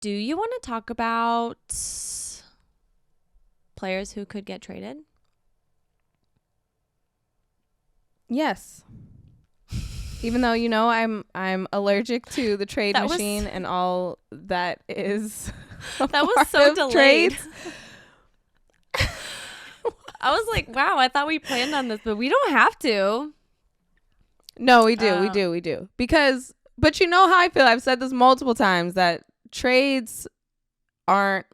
Do you want to talk about players who could get traded? Yes. Even though, I'm allergic to the trade machine and all that is. That was so delayed. I was like, wow, I thought we planned on this, but we don't have to. No, we do. Because, but you know how I feel. I've said this multiple times that trades aren't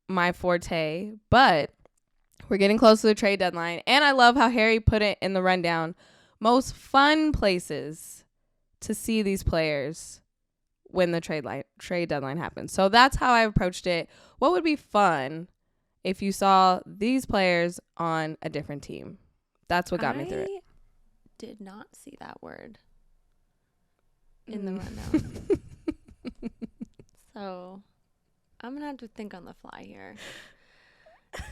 my forte, but we're getting close to the trade deadline. And I love how Harry put it in the rundown. Most fun places to see these players when the trade deadline happens. So that's how I approached it. What would be fun if you saw these players on a different team? That's what got me through it. Did not see that word in the rundown. So I'm gonna have to think on the fly here.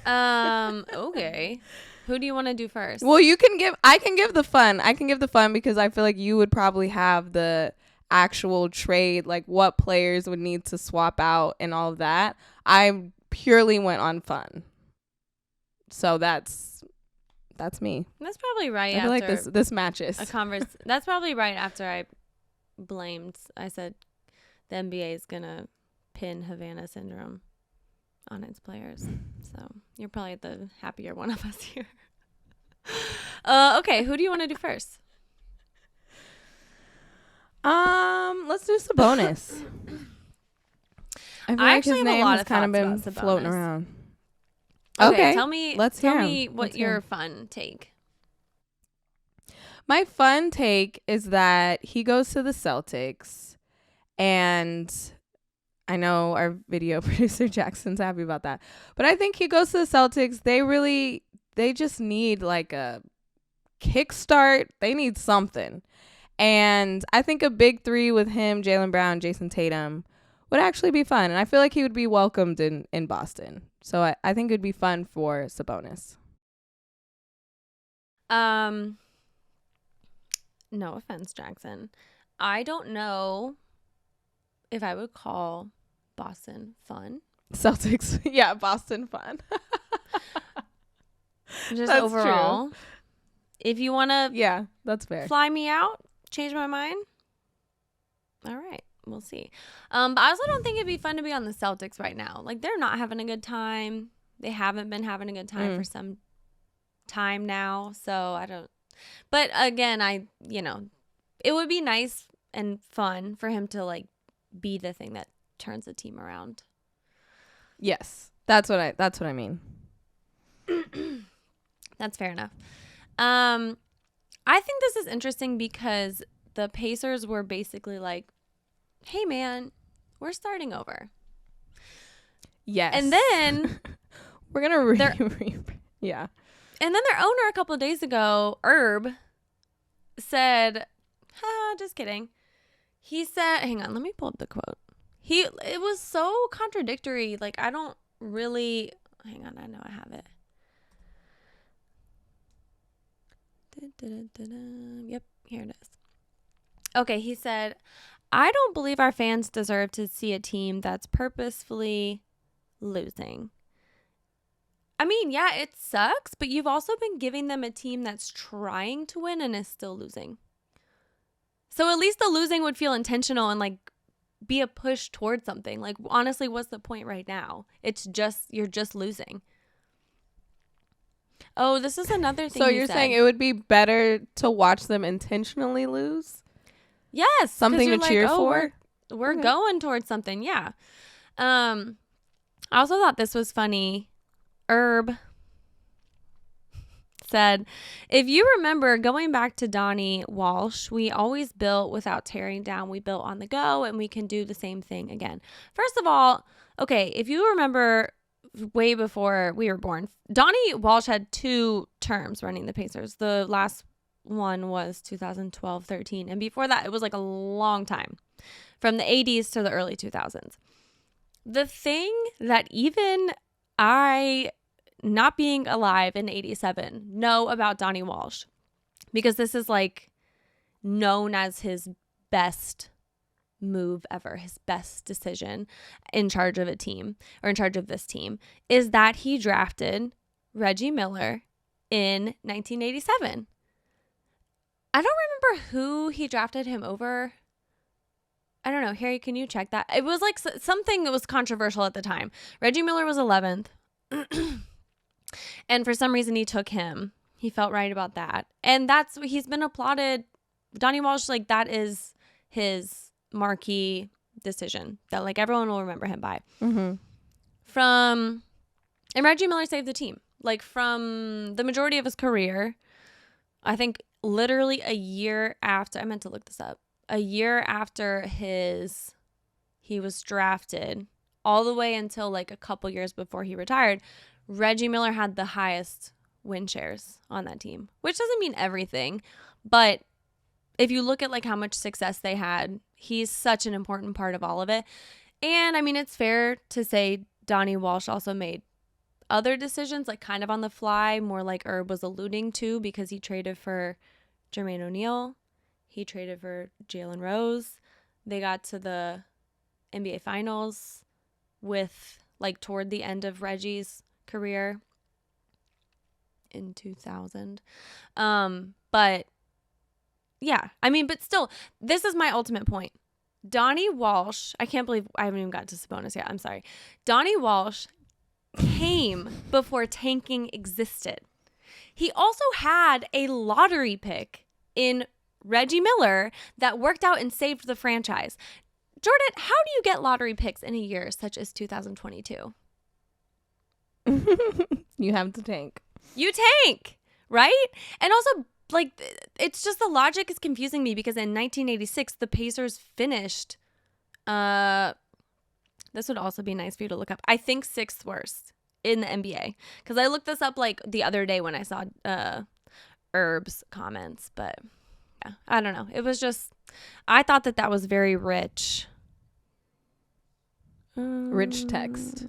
Okay. Who do you want to do first? Well, I can give the fun because I feel like you would probably have the actual trade, like what players would need to swap out and all of that. I purely went on fun. So that's me. That's probably right. I feel like this matches. That's probably right after I said the NBA is gonna pin Havana syndrome on its players. So you're probably the happier one of us here. Okay, who do you want to do first? Let's do Sabonis. I feel like his name has kind of been floating around. Okay, tell me what your fun take. My fun take is that he goes to the Celtics, and I know our video producer Jackson's happy about that. But I think he goes to the Celtics. They just need like a kickstart. They need something. And I think a big three with him, Jaylen Brown, Jason Tatum would actually be fun. And I feel like he would be welcomed in Boston. So I think it would be fun for Sabonis. No offense, Jackson. I don't know if I would call Boston fun. Celtics. Yeah, Boston fun. Just that's overall. True. If you want to that's fair. Fly me out, change my mind. All right. We'll see. But I also don't think it'd be fun to be on the Celtics right now. Like, they're not having a good time. They haven't been having a good time for some time now. So I don't. But again, it would be nice and fun for him to like be the thing that turns the team around. Yes, that's what I mean. That's fair enough. I think this is interesting because the Pacers were basically like, hey man, we're starting over. Yes. And then we're gonna yeah. And then their owner a couple of days ago, Herb, said, just kidding. He said, hang on, let me pull up the quote. It was so contradictory. Like, I don't really, hang on, I know I have it. Yep, here it is. Okay, he said, I don't believe our fans deserve to see a team that's purposefully losing. I mean, yeah, it sucks, but you've also been giving them a team that's trying to win and is still losing. So at least the losing would feel intentional and like be a push towards something. Like, honestly, what's the point right now? You're just losing. Oh, this is another thing. So you're saying it would be better to watch them intentionally lose? Yes. Something to cheer for? We're going towards something. Yeah. I also thought this was funny. Herb said, if you remember going back to Donnie Walsh, we always built without tearing down. We built on the go, and we can do the same thing again. First of all, okay, if you remember way before we were born, Donnie Walsh had 2 terms running the Pacers. The last one was 2012-13, and before that, it was like a long time, from the 80s to the early 2000s. The thing that even I, not being alive in 87, know about Donnie Walsh, because this is like known as his best move ever, his best decision in charge of a team, or in charge of this team, is that he drafted Reggie Miller in 1987. I don't remember who he drafted him over. I don't know. Harry, can you check that? It was like something that was controversial at the time. Reggie Miller was 11th. And for some reason he took him. He felt right about that. And he's been applauded. Donnie Walsh, like, that is his marquee decision that, like, everyone will remember him by. Mm-hmm. And Reggie Miller saved the team. Like, from the majority of his career, I think literally a year after, I meant to look this up, a year after he was drafted, all the way until like a couple years before he retired, Reggie Miller had the highest win shares on that team, which doesn't mean everything, but if you look at like how much success they had, he's such an important part of all of it. And I mean, it's fair to say Donnie Walsh also made other decisions, like kind of on the fly, more like Herb was alluding to, because he traded for Jermaine O'Neal. He traded for Jalen Rose. They got to the NBA Finals with, like, toward the end of Reggie's career in 2000. But yeah, I mean, but still, this is my ultimate point. Donnie Walsh, I can't believe I haven't even got to Sabonis yet. I'm sorry. Donnie Walsh came before tanking existed. He also had a lottery pick in Reggie Miller that worked out and saved the franchise. Jordan, how do you get lottery picks in a year such as 2022? You have to tank. You tank, right? And also, like, it's just the logic is confusing me, because in 1986, the Pacers finished, this would also be nice for you to look up, I think 6th worst in the NBA. Because I looked this up, like, the other day when I saw Herb's comments, but yeah, I don't know. It was just, I thought that was very rich. Rich text.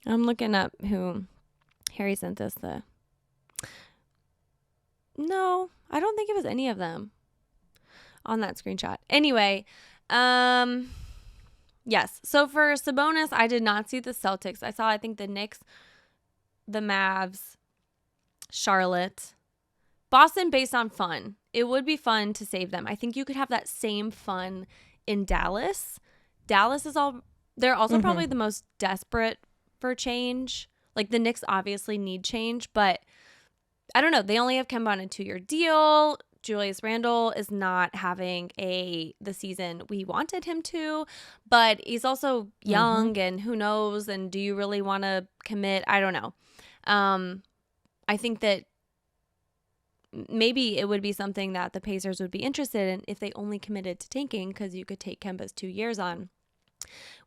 I'm looking up who Harry sent us No, I don't think it was any of them on that screenshot. Anyway, yes. So for Sabonis, I did not see the Celtics. I saw, I think, the Knicks, the Mavs, Charlotte, Boston, based on fun. It would be fun to save them. I think you could have that same fun in Dallas. Dallas is they're also probably the most desperate for change. Like, the Knicks obviously need change, but I don't know. They only have Kemba on a 2-year deal. Julius Randle is not having the season we wanted him to, but he's also young, and who knows, and do you really want to commit? I don't know. I think that maybe it would be something that the Pacers would be interested in if they only committed to tanking, because you could take Kemba's 2 years on.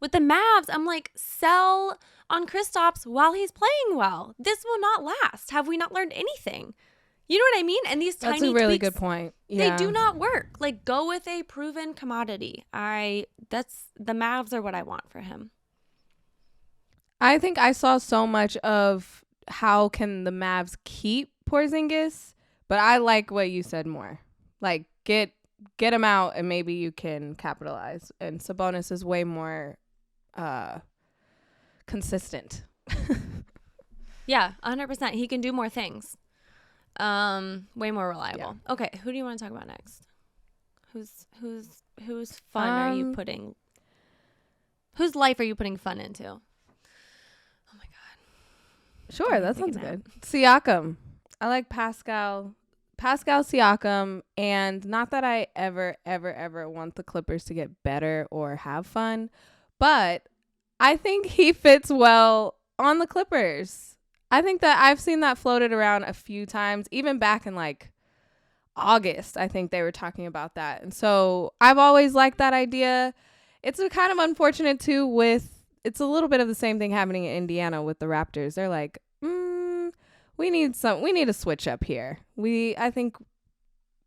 With the Mavs, I'm like, sell on Kristaps while he's playing well. This will not last. Have we not learned anything? You know what I mean? And these tiny tweaks, that's a really good point. Yeah. They do not work. Like, go with a proven commodity. The Mavs are what I want for him. I think I saw so much of how can the Mavs keep Porzingis, but I like what you said more. Like, get him out and maybe you can capitalize. And Sabonis is way more consistent. Yeah, 100%. He can do more things. Way more reliable. Yeah. Okay, who do you want to talk about next? Whose fun are you putting? Whose life are you putting fun into? Oh my god. Sure, that sounds good. Siakam. I like Pascal Siakam, and not that I ever want the Clippers to get better or have fun, but I think he fits well on the Clippers. I think that I've seen that floated around a few times, even back in like August. I think they were talking about that. And so I've always liked that idea. It's a kind of unfortunate too it's a little bit of the same thing happening in Indiana with the Raptors. They're like, we need a switch up here. I think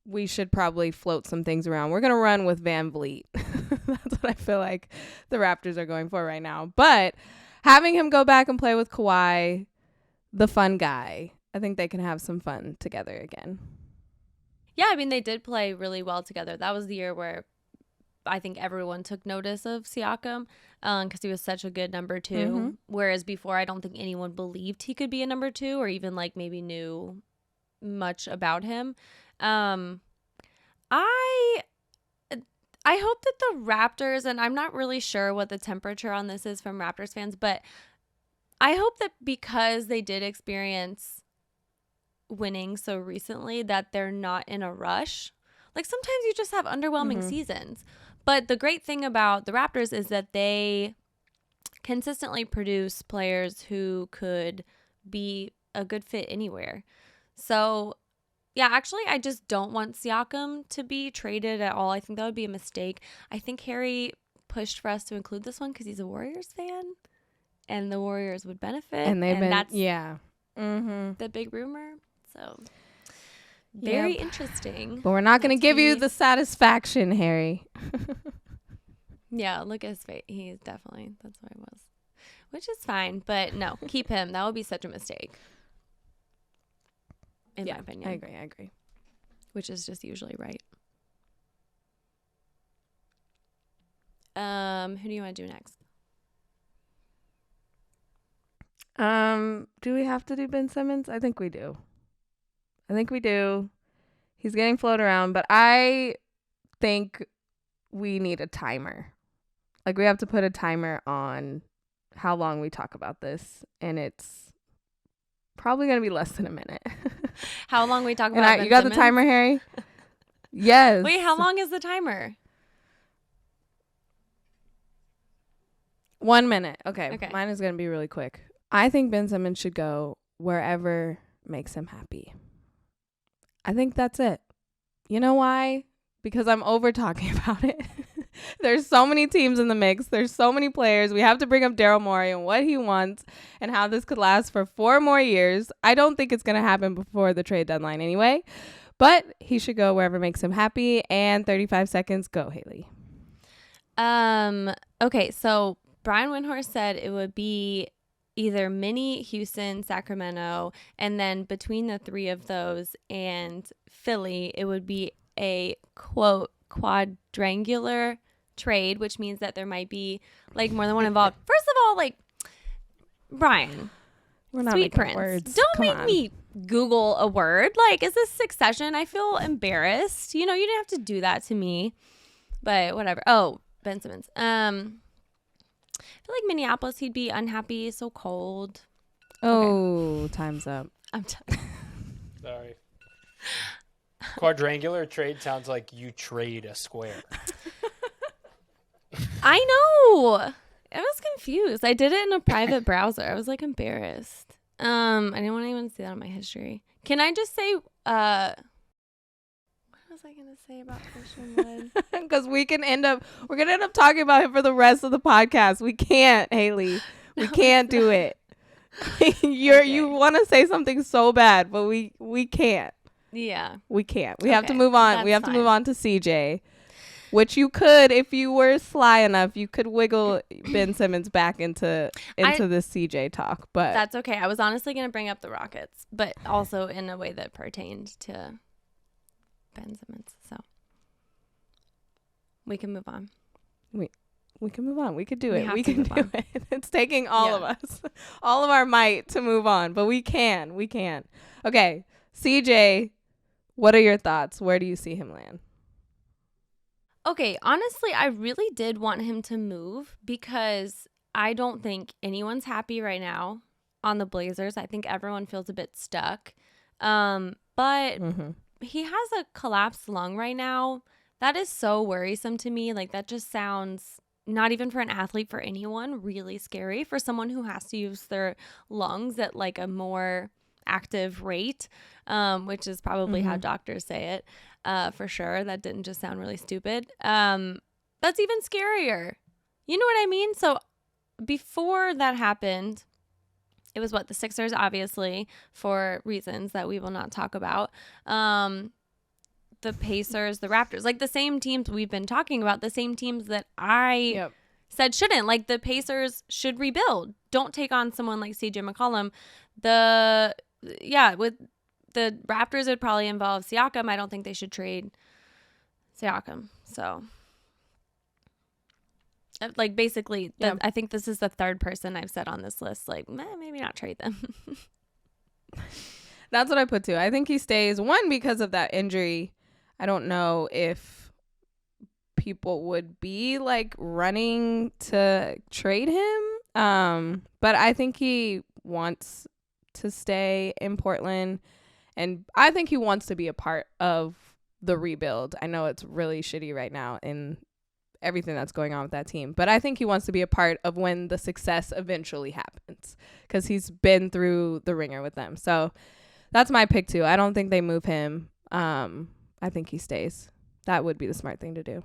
we should probably float some things around. We're going to run with Van Vliet. That's what I feel like the Raptors are going for right now. But having him go back and play with Kawhi, the fun guy, I think they can have some fun together again. Yeah, I mean, they did play really well together. That was the year where I think everyone took notice of Siakam because he was such a good number 2. Mm-hmm. Whereas before, I don't think anyone believed he could be a number 2 or even like maybe knew much about him. I hope that the Raptors, and I'm not really sure what the temperature on this is from Raptors fans, but I hope that because they did experience winning so recently that they're not in a rush. Like sometimes you just have underwhelming seasons. But the great thing about the Raptors is that they consistently produce players who could be a good fit anywhere. So yeah, actually, I just don't want Siakam to be traded at all. I think that would be a mistake. I think Harry pushed for us to include this one because he's a Warriors fan, and the Warriors would benefit. And they've been, that's the big rumor. So very interesting. But we're not going to give you the satisfaction, Harry. Yeah, look at his face. He's definitely, that's what it was. Which is fine, but no, keep him. That would be such a mistake. In my opinion. I agree. Which is just usually right. Who do you want to do next? Do we have to do Ben Simmons? I think we do. He's getting floated around, but I think we need a timer. Like we have to put a timer on how long we talk about this, and it's probably going to be less than a minute. How long we talk about Ben you got Simmons? the timer, Harry? Yes. Wait, how long is the timer? 1 minute. Okay. Mine is going to be really quick. I think Ben Simmons should go wherever makes him happy. I think that's it. You know why? Because I'm over talking about it. There's so many teams in the mix. There's so many players. We have to bring up Daryl Morey and what he wants and how this could last for 4 more years. I don't think it's going to happen before the trade deadline anyway. But he should go wherever makes him happy. And 35 seconds. Go, Haley. Okay, so Brian Windhorst said it would be either Minnie, Houston, Sacramento, and then between the 3 of those and Philly, it would be a, quote, quadrangular trade, which means that there might be like more than one involved. First of all, like, Brian, we're not Sweet Prince, words. don't make me Google a word. Like, is this Succession? I feel embarrassed. You didn't have to do that to me, but whatever. Oh, Ben Simmons. I feel like Minneapolis, he'd be unhappy. So cold. Oh, okay. Time's up. I'm done. Sorry. Quadrangular trade sounds like you trade a square. I know. I was confused. I did it in a private browser. I was like embarrassed. I didn't want anyone to see that on my history. Can I just say, what was I going to say about Christian Wood? Because we're going to end up talking about him for the rest of the podcast. We can't, Haley. We can't do it. You want to say something so bad, but we can't. Yeah. We can't. We have to move on. That's to move on to CJ, which you could, if you were sly enough, you could wiggle Ben Simmons back into this CJ talk. But that's okay. I was honestly going to bring up the Rockets, but also in a way that pertained to Ben Simmons. So we can move on. We can move on. We could do it. We can move do it. It's taking all of us, all of our might to move on, but we can. Okay, CJ, what are your thoughts? Where do you see him land? Okay, honestly, I really did want him to move because I don't think anyone's happy right now on the Blazers. I think everyone feels a bit stuck. But he has a collapsed lung right now. That is so worrisome to me. Like, that just sounds, not even for an athlete, for anyone, really scary. For someone who has to use their lungs at like a more active rate, which is probably how doctors say it, for sure. That didn't just sound really stupid. That's even scarier. You know what I mean? So before that happened, it was the Sixers, obviously, for reasons that we will not talk about. The Pacers, the Raptors, like the same teams we've been talking about, the same teams that I said shouldn't. Like, the Pacers should rebuild. Don't take on someone like CJ McCollum. With the Raptors, it would probably involve Siakam. I don't think they should trade Siakam. So Like basically, Yeah. I think this is the third person I've said on this list. Like, maybe not trade them. That's what I put too. I think he stays. One, because of that injury. I don't know if people would be like running to trade him. But I think he wants to stay in Portland, and I think he wants to be a part of the rebuild. I know it's really shitty right now in everything that's going on with that team, but I think he wants to be a part of when the success eventually happens, because he's been through the ringer with them. So that's my pick too. I don't think they move him. I think he stays. That would be the smart thing to do.